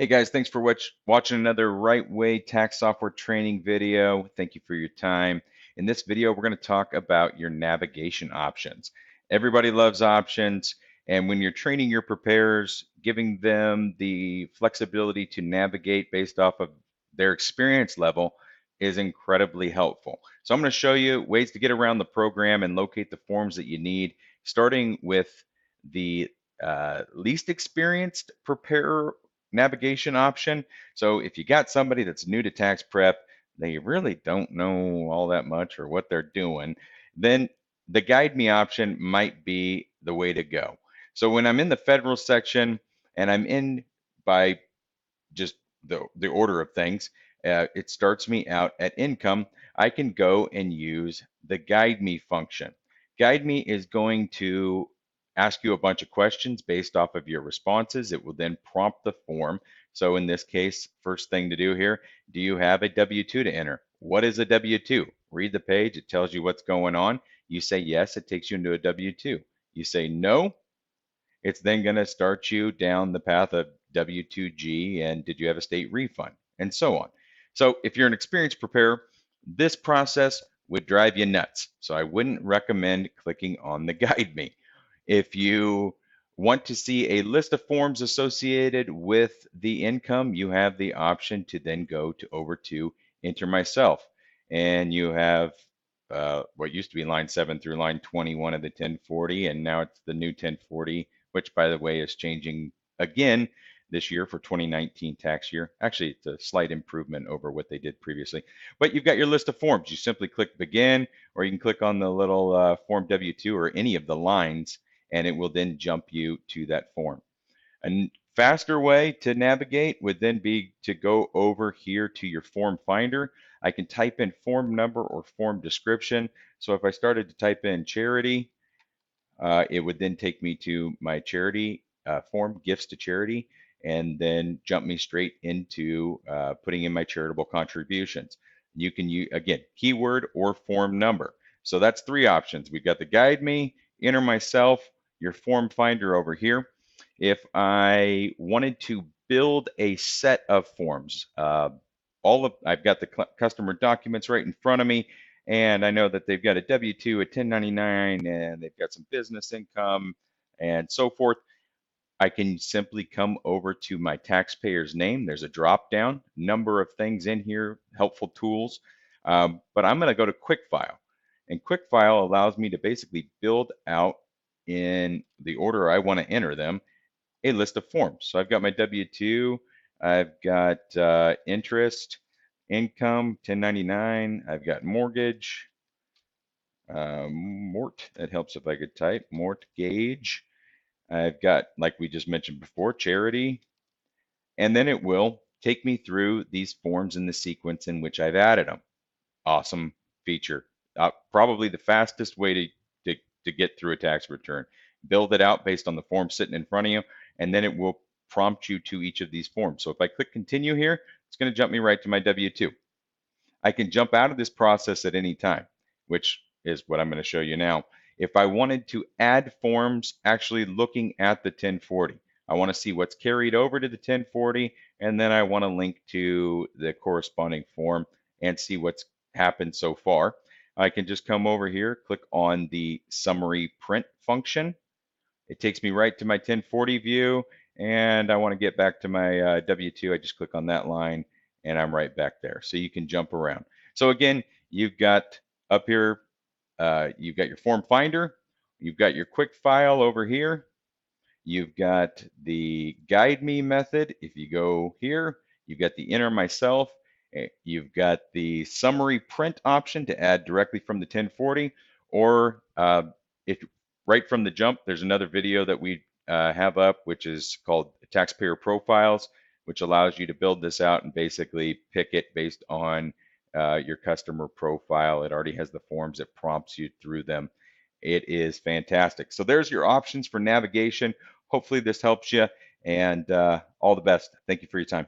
Hey guys, thanks for watching another RightWay tax software training video. Thank you for your time. In this video, we're going to talk about your navigation options. Everybody loves options, and when you're training your preparers, giving them the flexibility to navigate based off of their experience level is incredibly helpful. So I'm going to show you ways to get around the program and locate the forms that you need, starting with the least experienced preparer navigation option. So if you got somebody that's new to tax prep, they really don't know all that much or what they're doing, then the guide me option might be the way to go. So when I'm in the federal section and I'm in by just the order of things, it starts me out at income. I can go and use the guide me function. Guide me is going to ask you a bunch of questions based off of your responses. It will then prompt the form. So in this case, first thing to do here, do you have a W-2 to enter? What is a W-2? Read the page, it tells you what's going on. You say yes, it takes you into a W-2. You say no, it's then going to start you down the path of W-2G and did you have a state refund and so on. So if you're an experienced preparer, this process would drive you nuts. So I wouldn't recommend clicking on the guide me. If you want to see a list of forms associated with the income, you have the option to then go over to enter myself. And you have what used to be line 7 through line 21 of the 1040, and now it's the new 1040, which by the way is changing again this year for 2019 tax year. Actually, it's a slight improvement over what they did previously. But you've got your list of forms. You simply click begin, or you can click on the little form W-2 or any of the lines, and it will then jump you to that form. A faster way to navigate would then be to go over here to your form finder. I can type in form number or form description. So if I started to type in charity, it would then take me to my charity form, gifts to charity, and then jump me straight into putting in my charitable contributions. You can use, again, keyword or form number. So that's three options. We've got the guide me, enter myself, your form finder over here. If I wanted to build a set of forms, I've got the customer documents right in front of me, and I know that they've got a W-2, a 1099, and they've got some business income and so forth. I can simply come over to my taxpayer's name. There's a drop down, number of things in here, helpful tools. But I'm going to go to Quick File. And Quick File allows me to basically build out in the order I want to enter them a list of forms. So I've got my W-2, I've got interest, income, 1099, I've got mortgage, mort, that helps if I could type, mortgage. I've got, like we just mentioned before, charity, and then it will take me through these forms in the sequence in which I've added them. Awesome feature. Probably the fastest way to get through a tax return. Build it out based on the form sitting in front of you, and then it will prompt you to each of these forms. So if I click continue here, it's going to jump me right to my W-2. I can jump out of this process at any time, which is what I'm going to show you now. If I wanted to add forms actually looking at the 1040, I want to see what's carried over to the 1040, and then I want to link to the corresponding form and see what's happened so far. I can just come over here, click on the summary print function. It takes me right to my 1040 view, and I want to get back to my W-2. I just click on that line, and I'm right back there. So you can jump around. So again, you've got up here, you've got your form finder, you've got your quick file over here, you've got the guide me method. If you go here, you've got the enter myself, you've got the summary print option to add directly from the 1040, or if right from the jump, there's another video that we have up, which is called Taxpayer Profiles, which allows you to build this out and basically pick it based on your customer profile. It already has the forms, it prompts you through them. It is fantastic. So there's your options for navigation. Hopefully this helps you, and all the best. Thank you for your time.